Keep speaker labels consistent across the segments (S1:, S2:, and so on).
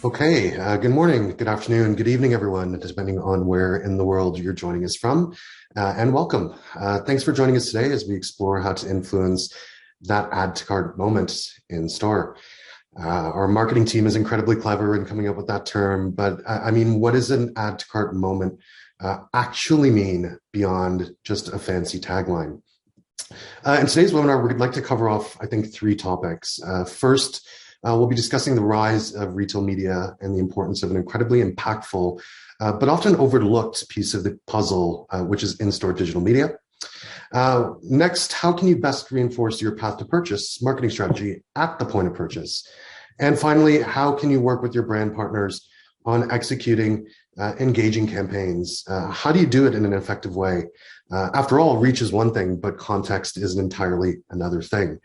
S1: Okay, good morning, good afternoon, good evening, everyone, depending on where in the world you're joining us from, and welcome. Thanks for joining us today as we explore how to influence that add to cart moment in store. Our marketing team is incredibly clever in coming up with that term, but I mean, what does an add to cart moment actually mean beyond just a fancy tagline? In today's webinar, we'd like to cover off, I think, three topics. First, we'll be discussing the rise of retail media and the importance of an incredibly impactful, but often overlooked piece of the puzzle, which is in-store digital media. Next, how can you best reinforce your path to purchase marketing strategy at the point of purchase? And finally, how can you work with your brand partners on executing engaging campaigns? How do you do it in an effective way? After all, reach is one thing, but context is entirely another thing.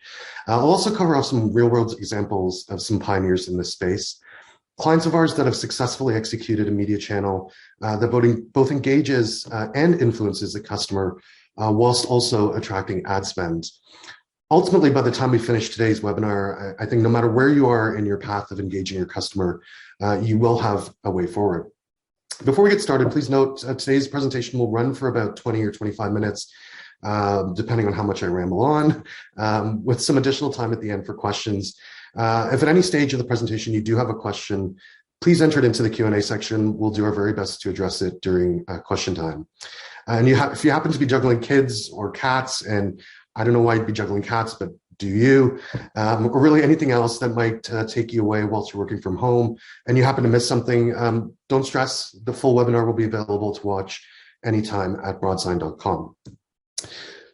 S1: I'll also cover off some real-world examples of some pioneers in this space. Clients of ours that have successfully executed a media channel that both engages and influences the customer whilst also attracting ad spend. Ultimately, by the time we finish today's webinar, I think no matter where you are in your path of engaging your customer, you will have a way forward. Before we get started, please note today's presentation will run for about 20 or 25 minutes, depending on how much I ramble on, with some additional time at the end for questions. If at any stage of the presentation you do have a question, please enter it into the Q&A section. We'll do our very best to address it during question time. And if you happen to be juggling kids or cats, and I don't know why you'd be juggling cats, but do you, or really anything else that might take you away whilst you're working from home, and you happen to miss something, don't stress. The full webinar will be available to watch anytime at broadsign.com.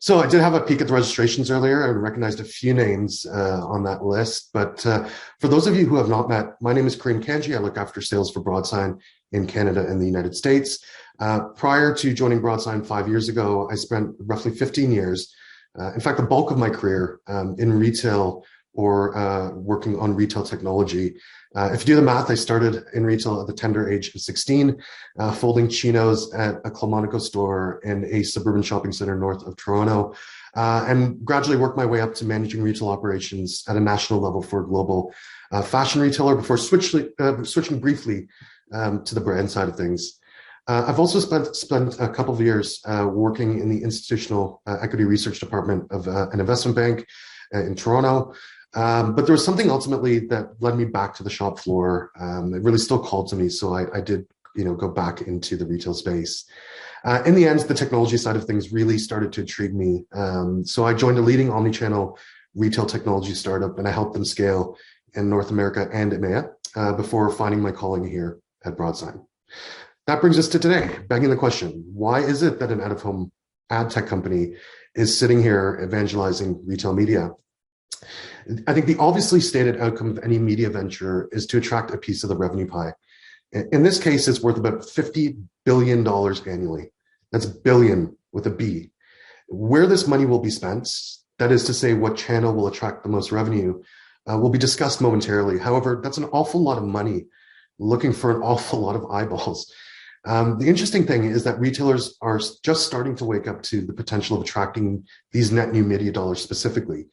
S1: So I did have a peek at the registrations earlier and recognized a few names on that list. But for those of you who have not met, my name is Karim Kanji. I look after sales for Broadsign in Canada and the United States. Prior to joining Broadsign 5 years ago, I spent roughly 15 years, in fact, the bulk of my career in retail or working on retail technology. If you do the math, I started in retail at the tender age of 16, folding chinos at a Clamonaco store in a suburban shopping center north of Toronto, and gradually worked my way up to managing retail operations at a national level for a global fashion retailer before switching briefly to the brand side of things. I've also spent a couple of years working in the institutional equity research department of an investment bank in Toronto. But there was something ultimately that led me back to the shop floor. It really still called to me, so I did, go back into the retail space. In the end, the technology side of things really started to intrigue me. So I joined a leading omnichannel retail technology startup, and I helped them scale in North America and EMEA before finding my calling here at Broadsign. That brings us to today, begging the question, why is it that an out-of-home ad tech company is sitting here evangelizing retail media? I think the obviously stated outcome of any media venture is to attract a piece of the revenue pie. In this case, it's worth about $50 billion annually. That's billion with a B. Where this money will be spent, that is to say what channel will attract the most revenue, will be discussed momentarily. However, that's an awful lot of money looking for an awful lot of eyeballs. The interesting thing is that retailers are just starting to wake up to the potential of attracting these net new media dollars specifically.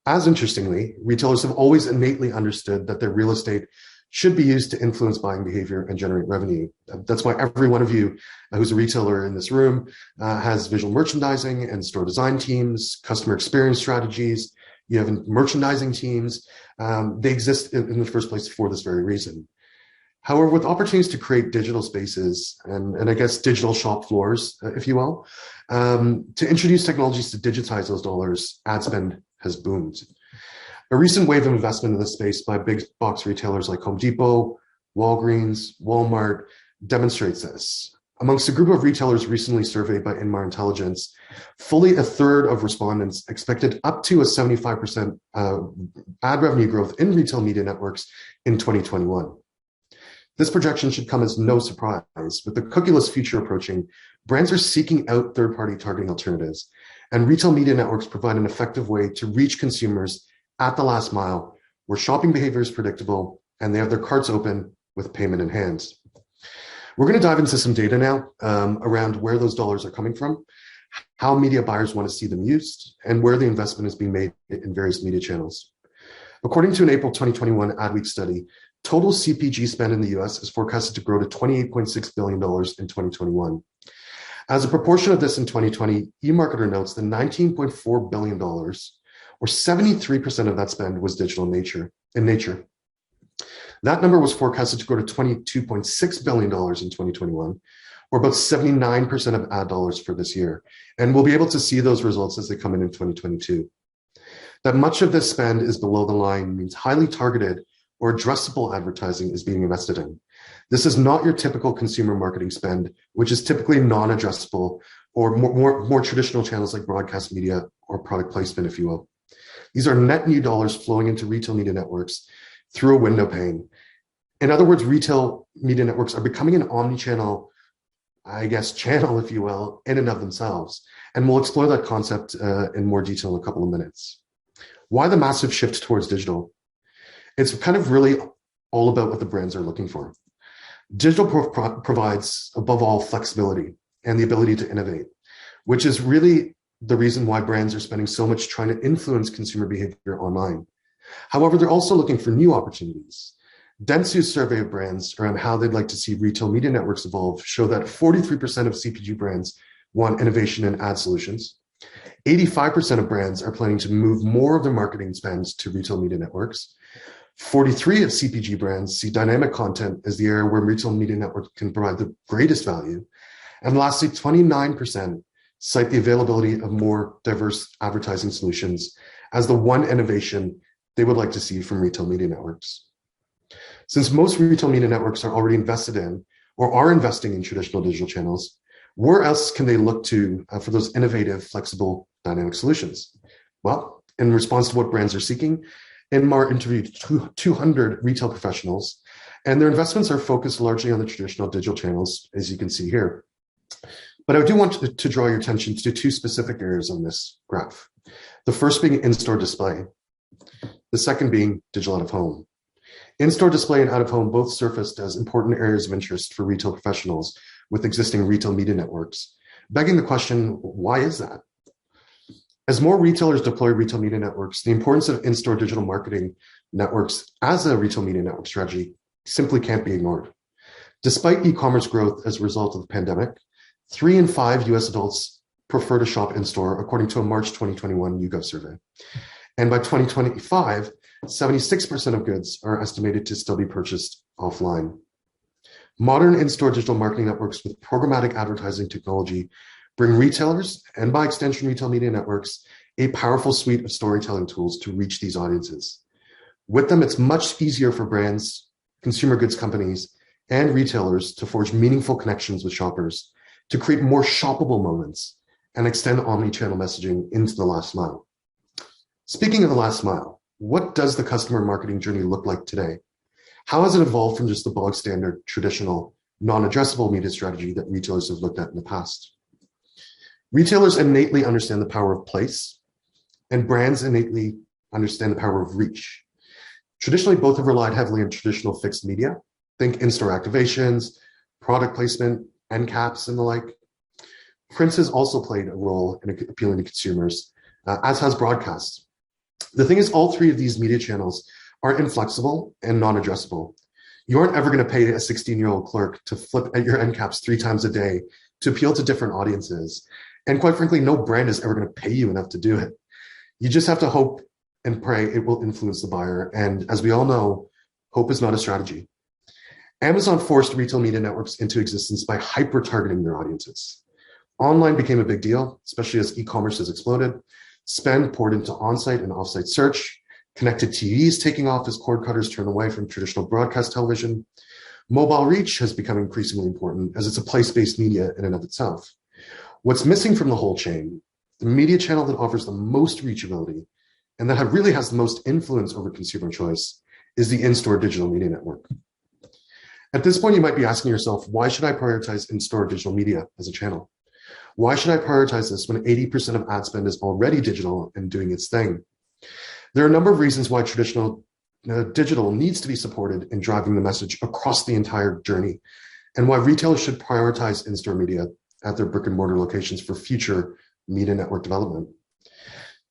S1: As interestingly, retailers have always innately understood that their real estate should be used to influence buying behavior and generate revenue. That's why every one of you who's a retailer in this room has visual merchandising and store design teams, customer experience strategies. You have merchandising teams. They exist in the first place for this very reason. However, with opportunities to create digital spaces and I guess digital shop floors, if you will, to introduce technologies to digitize those dollars, ad spend has boomed. A recent wave of investment in this space by big box retailers like Home Depot, Walgreens, Walmart demonstrates this. Amongst a group of retailers recently surveyed by Inmar Intelligence, fully a third of respondents expected up to a 75% ad revenue growth in retail media networks in 2021. This projection should come as no surprise. With the cookieless future approaching, brands are seeking out third-party targeting alternatives, and retail media networks provide an effective way to reach consumers at the last mile, where shopping behavior is predictable and they have their carts open with payment in hand. We're going to dive into some data now around where those dollars are coming from, how media buyers want to see them used, and where the investment is being made in various media channels. According to an April 2021 Adweek study, Total CPG spend in the US is forecasted to grow to $28.6 billion in 2021. As a proportion of this in 2020, eMarketer notes that $19.4 billion, or 73% of that spend, was digital in nature. That number was forecasted to grow to $22.6 billion in 2021, or about 79% of ad dollars for this year. And we'll be able to see those results as they come in 2022. That much of this spend is below the line means highly targeted or addressable advertising is being invested in. This is not your typical consumer marketing spend, which is typically non-addressable or more traditional channels like broadcast media or product placement, if you will. These are net new dollars flowing into retail media networks through a window pane. In other words, retail media networks are becoming an omni-channel, channel, if you will, in and of themselves. And we'll explore that concept in more detail in a couple of minutes. Why the massive shift towards digital? It's kind of really all about what the brands are looking for. Digital provides, above all, flexibility and the ability to innovate, which is really the reason why brands are spending so much trying to influence consumer behavior online. However, they're also looking for new opportunities. Dentsu's survey of brands around how they'd like to see retail media networks evolve show that 43% of CPG brands want innovation in ad solutions. 85% of brands are planning to move more of their marketing spends to retail media networks. 43 of CPG brands see dynamic content as the area where retail media networks can provide the greatest value. And lastly, 29% cite the availability of more diverse advertising solutions as the one innovation they would like to see from retail media networks. Since most retail media networks are already invested in or are investing in traditional digital channels, where else can they look to for those innovative, flexible, dynamic solutions? Well, in response to what brands are seeking, Inmar interviewed 200 retail professionals, and their investments are focused largely on the traditional digital channels, as you can see here. But I do want to draw your attention to two specific areas on this graph. The first being in-store display, the second being digital out-of-home. In-store display and out-of-home both surfaced as important areas of interest for retail professionals with existing retail media networks, begging the question, why is that? As more retailers deploy retail media networks, the importance of in-store digital marketing networks as a retail media network strategy simply can't be ignored. Despite e-commerce growth as a result of the pandemic, 3 in 5 US adults prefer to shop in-store, according to a March 2021 YouGov survey. And by 2025, 76% of goods are estimated to still be purchased offline. Modern in-store digital marketing networks with programmatic advertising technology bring retailers, and by extension retail media networks, a powerful suite of storytelling tools to reach these audiences. With them, it's much easier for brands, consumer goods companies, and retailers to forge meaningful connections with shoppers, to create more shoppable moments, and extend omni-channel messaging into the last mile. Speaking of the last mile, what does the customer marketing journey look like today? How has it evolved from just the bog standard, traditional, non-addressable media strategy that retailers have looked at in the past? Retailers innately understand the power of place, and brands innately understand the power of reach. Traditionally, both have relied heavily on traditional fixed media. Think in-store activations, product placement, end caps, and the like. Print has also played a role in appealing to consumers, as has broadcast. The thing is, all three of these media channels are inflexible and non-addressable. You aren't ever going to pay a 16-year-old clerk to flip at your end caps 3 times a day to appeal to different audiences. And quite frankly, no brand is ever going to pay you enough to do it. You just have to hope and pray it will influence the buyer. And as we all know, hope is not a strategy. Amazon forced retail media networks into existence by hyper-targeting their audiences. Online became a big deal, especially as e-commerce has exploded. Spend poured into on-site and off-site search. Connected TVs taking off as cord cutters turn away from traditional broadcast television. Mobile reach has become increasingly important as it's a place-based media in and of itself. What's missing from the whole chain, the media channel that offers the most reachability and that really has the most influence over consumer choice, is the in-store digital media network. At this point, you might be asking yourself, why should I prioritize in-store digital media as a channel? Why should I prioritize this when 80% of ad spend is already digital and doing its thing? There are a number of reasons why traditional digital needs to be supported in driving the message across the entire journey, and why retailers should prioritize in-store media at their brick and mortar locations for future media network development.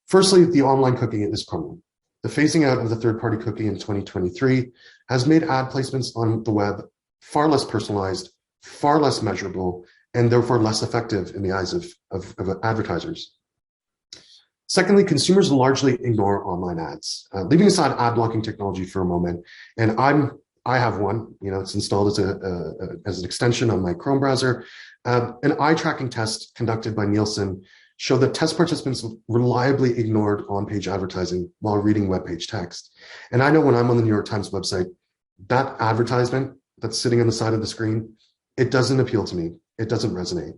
S1: Firstly, the online cookie is crumbling. The phasing out of the third-party cookie in 2023 has made ad placements on the web far less personalized, far less measurable, and therefore less effective in the eyes of advertisers. Secondly, consumers largely ignore online ads. Leaving aside ad blocking technology for a moment, and I have one. It's installed as an extension on my Chrome browser. An eye tracking test conducted by Nielsen showed that test participants reliably ignored on-page advertising while reading web page text. And I know when I'm on the New York Times website, that advertisement that's sitting on the side of the screen, it doesn't appeal to me. It doesn't resonate.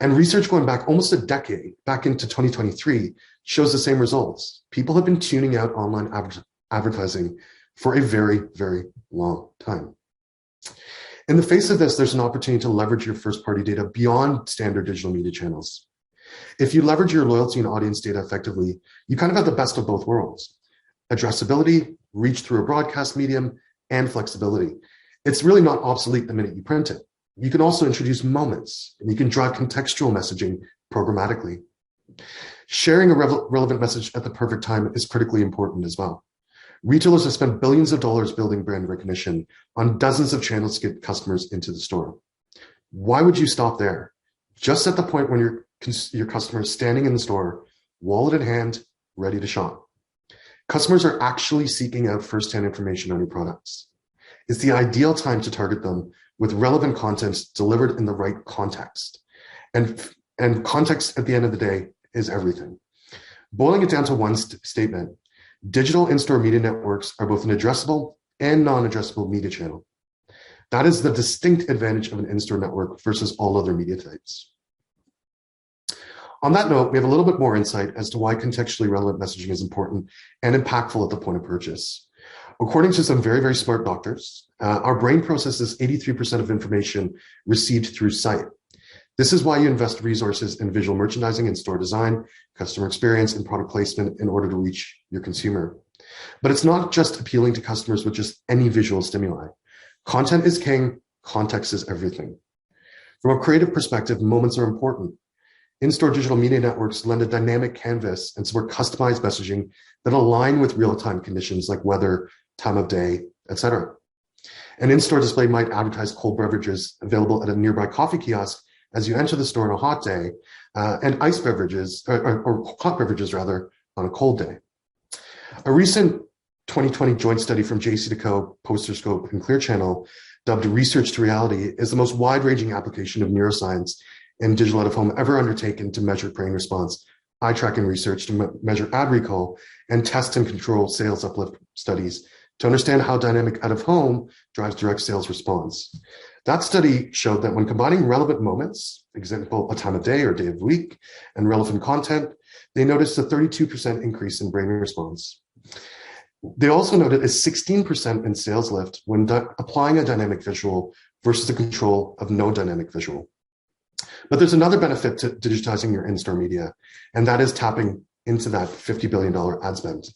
S1: And research going back almost a decade, back into 2023, shows the same results. People have been tuning out online advertising for a very, very long time. In the face of this, there's an opportunity to leverage your first-party data beyond standard digital media channels. If you leverage your loyalty and audience data effectively, you kind of have the best of both worlds. Addressability, reach through a broadcast medium, and flexibility. It's really not obsolete the minute you print it. You can also introduce moments, and you can drive contextual messaging programmatically. Sharing a relevant message at the perfect time is critically important as well. Retailers have spent billions of dollars building brand recognition on dozens of channels to get customers into the store. Why would you stop there? Just at the point when your customer is standing in the store, wallet in hand, ready to shop. Customers are actually seeking out firsthand information on your products. It's the ideal time to target them with relevant content delivered in the right context. And context at the end of the day is everything. Boiling it down to one statement, digital in-store media networks are both an addressable and non-addressable media channel. That is the distinct advantage of an in-store network versus all other media types. On that note, we have a little bit more insight as to why contextually relevant messaging is important and impactful at the point of purchase. According to some very, very smart doctors, our brain processes 83% of information received through sight. This is why you invest resources in visual merchandising and store design, customer experience, and product placement in order to reach your consumer. But it's not just appealing to customers with just any visual stimuli. Content is king, context is everything. From a creative perspective, moments are important. In-store digital media networks lend a dynamic canvas and support customized messaging that align with real-time conditions like weather, time of day, etc. An in-store display might advertise cold beverages available at a nearby coffee kiosk as you enter the store on a hot day, and iced beverages, or hot beverages rather, on a cold day. A recent 2020 joint study from JC2Co, PosterScope, and Clear Channel, dubbed Research to Reality, is the most wide-ranging application of neuroscience in digital out-of-home ever undertaken to measure brain response, eye tracking research to measure ad recall, and test and control sales uplift studies to understand how dynamic out-of-home drives direct sales response. That study showed that when combining relevant moments, example, a time of day or day of week, and relevant content, they noticed a 32% increase in brain response. They also noted a 16% in sales lift when applying a dynamic visual versus the control of no dynamic visual. But there's another benefit to digitizing your in-store media, and that is tapping into that $50 billion ad spend.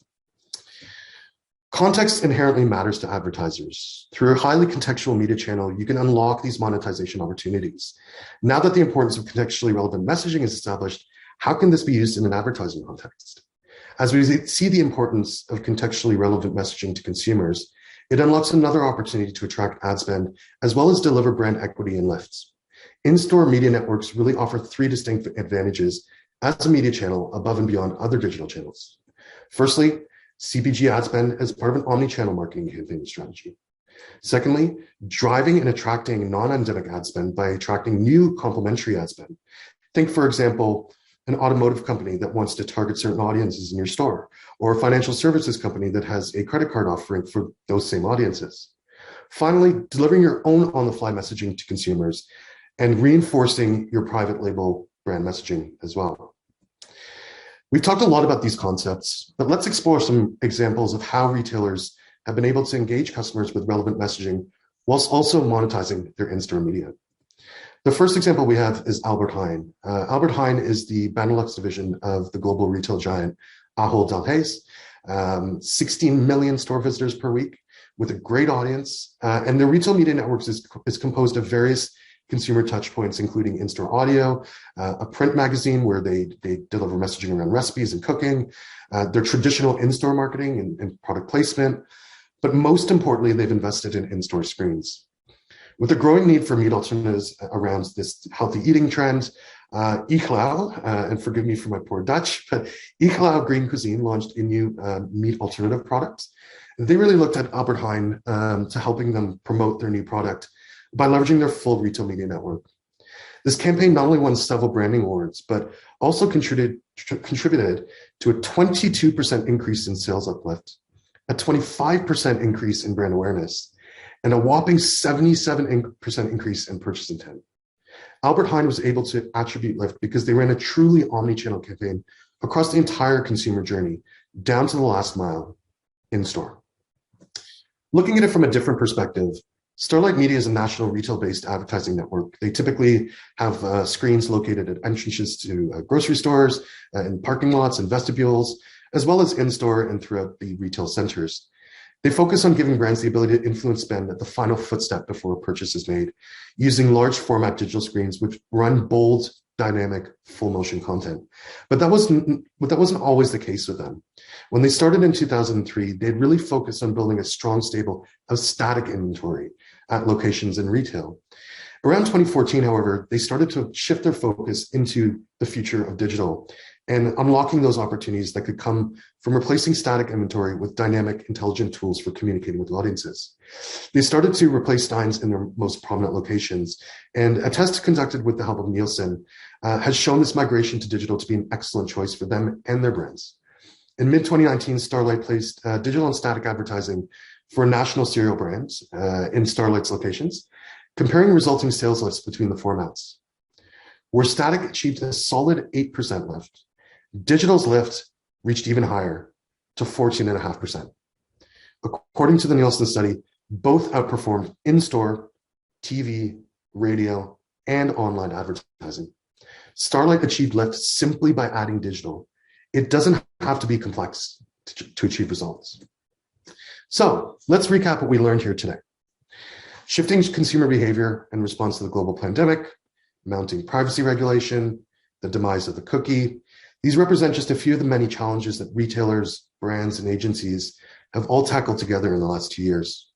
S1: Context inherently matters to advertisers. Through a highly contextual media channel, you can unlock these monetization opportunities. Now that the importance of contextually relevant messaging is established, how can this be used in an advertising context? As we see the importance of contextually relevant messaging to consumers, it unlocks another opportunity to attract ad spend, as well as deliver brand equity and lifts. In-store media networks really offer three distinct advantages as a media channel above and beyond other digital channels. Firstly, CPG ad spend as part of an omni-channel marketing campaign strategy. Secondly, driving and attracting non-endemic ad spend by attracting new complementary ad spend. Think, for example, an automotive company that wants to target certain audiences in your store, or a financial services company that has a credit card offering for those same audiences. Finally, delivering your own on-the-fly messaging to consumers and reinforcing your private label brand messaging as well. We've talked a lot about these concepts, but let's explore some examples of how retailers have been able to engage customers with relevant messaging whilst also monetizing their in-store media. The first example we have is Albert Heijn. Albert Heijn is the Benelux division of the global retail giant Ahold Delhaize. 16 million store visitors per week with a great audience. And their retail media networks is composed of various consumer touchpoints, including in-store audio, a print magazine where they deliver messaging around recipes and cooking, their traditional in-store marketing and product placement. But most importantly, they've invested in in-store screens. With a growing need for meat alternatives around this healthy eating trend, Ichlau, and forgive me for my poor Dutch, but Ichlau Green Cuisine launched a new meat alternative product. They really looked at Albert Heijn to helping them promote their new product by leveraging their full retail media network. This campaign not only won several branding awards, but also contributed to a 22% increase in sales uplift, a 25% increase in brand awareness, and a whopping 77% increase in purchase intent. Albert Heijn was able to attribute lift because they ran a truly omni-channel campaign across the entire consumer journey, down to the last mile in store. Looking at it from a different perspective, Starlight Media is a national retail-based advertising network. They typically have screens located at entrances to grocery stores, in parking lots and vestibules, as well as in-store and throughout the retail centers. They focus on giving brands the ability to influence spend at the final footstep before a purchase is made, using large format digital screens which run bold, dynamic, full motion content. But that wasn't always the case with them. When they started in 2003, they'd really focused on building a strong stable of static inventory at locations in retail. Around 2014, however, they started to shift their focus into the future of digital and unlocking those opportunities that could come from replacing static inventory with dynamic, intelligent tools for communicating with audiences. They started to replace steins in their most prominent locations, and a test conducted with the help of Nielsen has shown this migration to digital to be an excellent choice for them and their brands. In mid-2019, Starlight placed digital and static advertising for a national cereal brand in Starlight's locations, comparing resulting sales lifts between the formats. Where static achieved a solid 8% lift, digital's lift reached even higher to 14.5%. According to the Nielsen study, both outperformed in-store, TV, radio, and online advertising. Starlight achieved lift simply by adding digital. It doesn't have to be complex to achieve results. So let's recap what we learned here today. Shifting consumer behavior in response to the global pandemic, mounting privacy regulation, the demise of the cookie. These represent just a few of the many challenges that retailers, brands, and agencies have all tackled together in the last 2 years.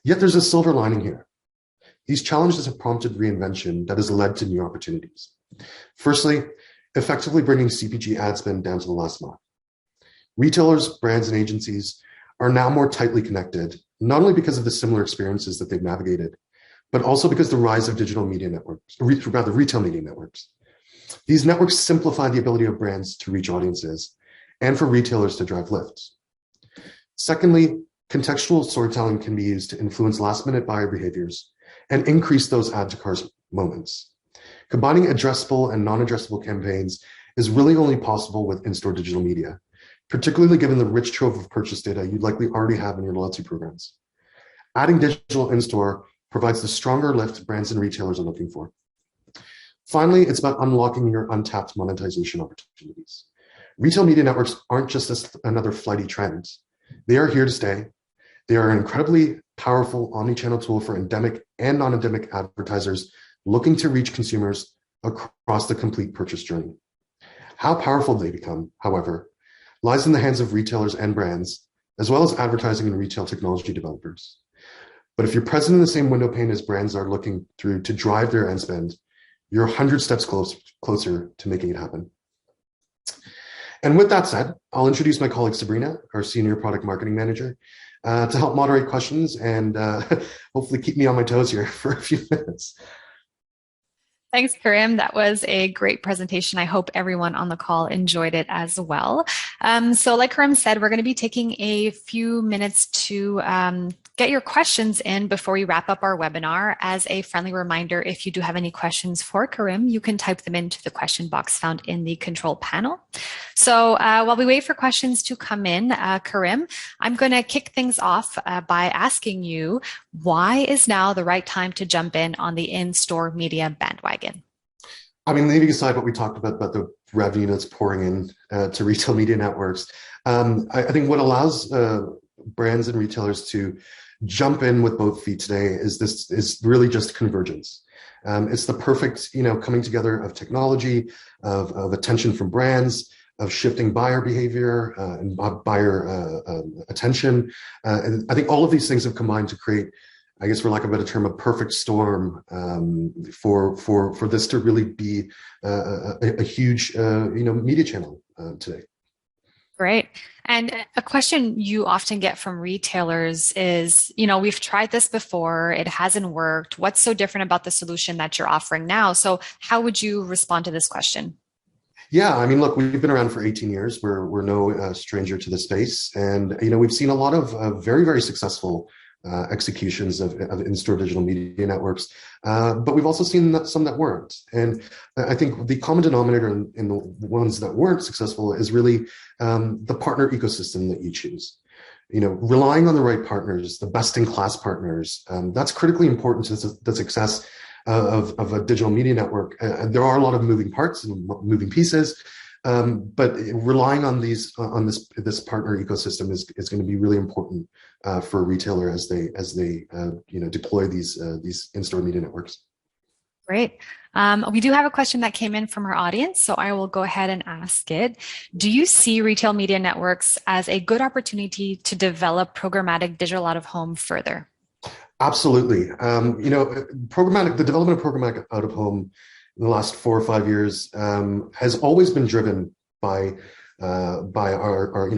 S1: Yet there's a silver lining here. These challenges have prompted reinvention that has led to new opportunities. Firstly, effectively bringing CPG ad spend down to the last mile. Retailers, brands, and agencies are now more tightly connected, not only because of the similar experiences that they've navigated, but also because the rise of digital media networks, or rather retail media networks. These networks simplify the ability of brands to reach audiences and for retailers to drive lifts. Secondly, contextual storytelling can be used to influence last-minute buyer behaviors and increase those add-to-cart moments. Combining addressable and non-addressable campaigns is really only possible with in-store digital media, particularly given the rich trove of purchase data you'd likely already have in your loyalty programs. Adding digital in-store provides the stronger lift brands and retailers are looking for. Finally, it's about unlocking your untapped monetization opportunities. Retail media networks aren't just another flighty trend. They are here to stay. They are an incredibly powerful omni-channel tool for endemic and non-endemic advertisers looking to reach consumers across the complete purchase journey. How powerful they become, however, lies in the hands of retailers and brands, as well as advertising and retail technology developers. But if you're present in the same window pane as brands are looking through to drive their end spend, you're 100 steps closer to making it happen. And with that said, I'll introduce my colleague Sabrina, our Senior Product Marketing Manager, to help moderate questions and hopefully keep me on my toes here for a few minutes.
S2: Thanks, Karim. That was a great presentation. I hope everyone on the call enjoyed it as well. So like Karim said, we're going to be taking a few minutes to get your questions in before we wrap up our webinar. As a friendly reminder, if you do have any questions for Karim, you can type them into the question box found in the control panel. So while we wait for questions to come in, Karim, I'm going to kick things off by asking you, why is now the right time to jump in on the in-store media bandwagon?
S1: I mean, leaving aside what we talked about the revenue that's pouring in to retail media networks, I think what allows brands and retailers to jump in with both feet today is really just convergence. It's the perfect, coming together of technology, of attention from brands, of shifting buyer behavior and buyer attention. And I think all of these things have combined to create, I guess, for lack of a better term, a perfect storm for this to really be a huge, media channel today.
S2: Great. And a question you often get from retailers is, we've tried this before, it hasn't worked. What's so different about the solution that you're offering now? So how would you respond to this question?
S1: Yeah, I mean, look, we've been around for 18 years. We're no stranger to the space, and we've seen a lot of very, very successful executions of in-store digital media networks, but we've also seen some that weren't. And I think the common denominator in the ones that weren't successful is really the partner ecosystem that you choose. Relying on the right partners, the best-in-class partners, that's critically important to the success of a digital media network. There are a lot of moving parts and moving pieces, but relying on this partner ecosystem is going to be really important for a retailer as they deploy these in-store media networks.
S2: Great. We do have a question that came in from our audience, so I will go ahead and ask it. Do you see retail media networks as a good opportunity to develop programmatic digital out of home further?
S1: Absolutely. The development of programmatic out of home in the last 4 or 5 years has always been driven by our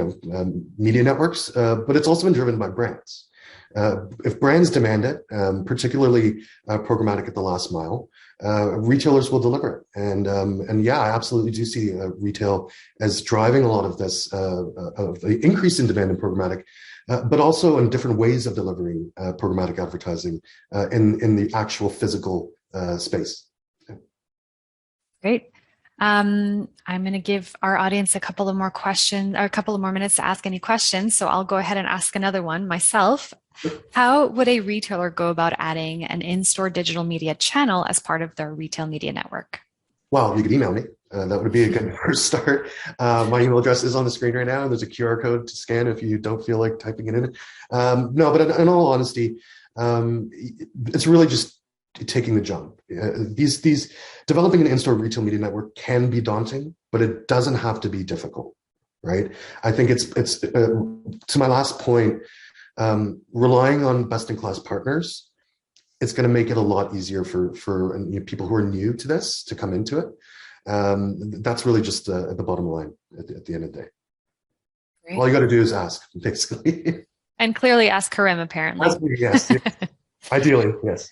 S1: media networks, but it's also been driven by brands. If brands demand it, particularly programmatic at the last mile, retailers will deliver it. And yeah, I absolutely do see retail as driving a lot of this of the increase in demand in programmatic, but also in different ways of delivering programmatic advertising in the actual physical space.
S2: Great. I'm going to give our audience a couple of more questions, or a couple of more minutes to ask any questions. So I'll go ahead and ask another one myself. How would a retailer go about adding an in-store digital media channel as part of their retail media network?
S1: Well, you could email me. That would be a good first start. My email address is on the screen right now. There's a QR code to scan if you don't feel like typing it in. No, but in all honesty, it's really just taking the jump. These developing an in-store retail media network can be daunting, but it doesn't have to be difficult, right? I think it's to my last point, relying on best-in-class partners. It's going to make it a lot easier for people who are new to this to come into it. That's really just the bottom line at the end of the day. Great. All you got to do is ask, basically.
S2: And clearly ask Karim, apparently.
S1: Yes. Ideally, yes.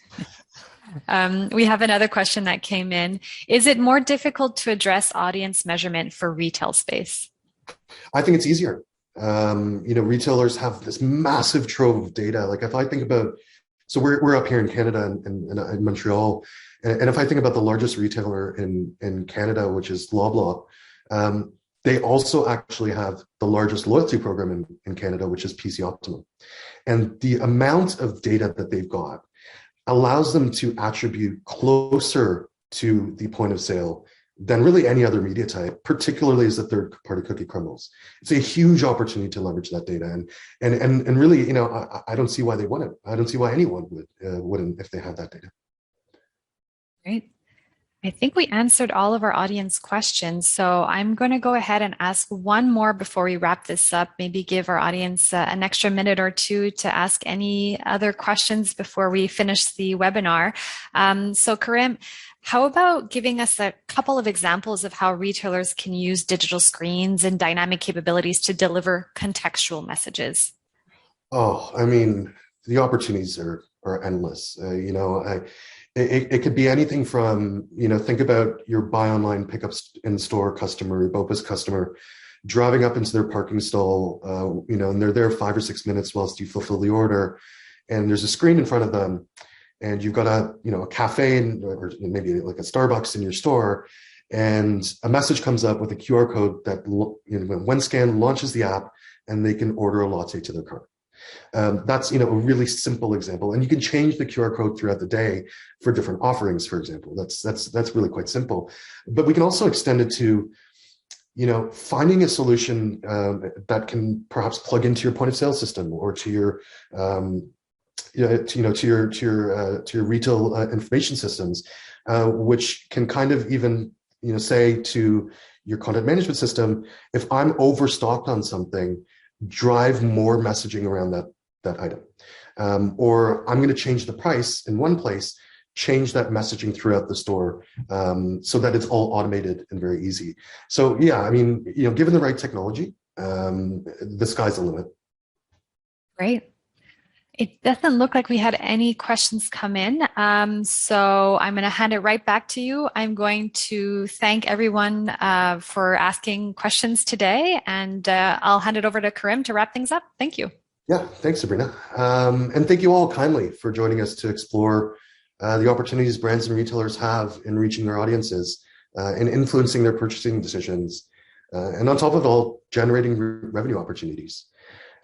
S2: We have another question that came in. Is it more difficult to address audience measurement for retail space?
S1: I think it's easier. Retailers have this massive trove of data. Like if I think about, so we're up here in Canada and in Montreal, and if I think about the largest retailer in Canada, which is Loblaw, they also actually have the largest loyalty program in Canada, which is PC Optimum. And the amount of data that they've got allows them to attribute closer to the point of sale than really any other media type, particularly as the third-party cookie criminals. It's a huge opportunity to leverage that data, and really, I don't see why they wouldn't. I don't see why anyone wouldn't if they had that data.
S2: Great. I think we answered all of our audience questions, so I'm going to go ahead and ask one more before we wrap this up. Maybe give our audience an extra minute or two to ask any other questions before we finish the webinar. So Karim, how about giving us a couple of examples of how retailers can use digital screens and dynamic capabilities to deliver contextual messages?
S1: Oh, I mean, the opportunities are endless. It could be anything from, think about your buy online, pick up in store customer, your BOPUS customer, driving up into their parking stall, and they're there 5 or 6 minutes whilst you fulfill the order, and there's a screen in front of them, and you've got a cafe or maybe like a Starbucks in your store, and a message comes up with a QR code that, when scanned, launches the app, and they can order a latte to their cart. That's a really simple example, and you can change the QR code throughout the day for different offerings. For example, that's really quite simple. But we can also extend it to finding a solution that can perhaps plug into your point of sale system or to your to your retail information systems, which can kind of even say to your content management system, if I'm overstocked on something, drive more messaging around that item, or I'm going to change the price in one place, change that messaging throughout the store, so that it's all automated and very easy. So yeah, I mean, given the right technology, the sky's the limit.
S2: Great. It doesn't look like we had any questions come in. So I'm going to hand it right back to you. I'm going to thank everyone for asking questions today, and I'll hand it over to Karim to wrap things up. Thank you.
S1: Yeah, thanks, Sabrina. And thank you all kindly for joining us to explore the opportunities brands and retailers have in reaching their audiences and influencing their purchasing decisions. And on top of it all, generating revenue opportunities.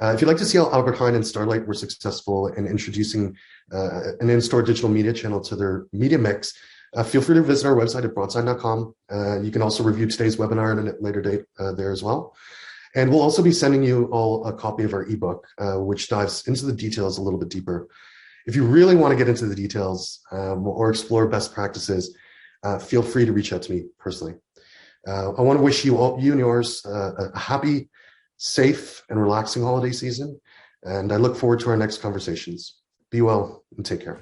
S1: If you'd like to see how Albert Heijn and Starlight were successful in introducing an in-store digital media channel to their media mix, feel free to visit our website at broadside.com. You can also review today's webinar at a later date there as well. And we'll also be sending you all a copy of our ebook, which dives into the details a little bit deeper. If you really want to get into the details or explore best practices, feel free to reach out to me personally. I want to wish you and yours a happy, safe, and relaxing holiday season. And I look forward to our next conversations. Be well and take care.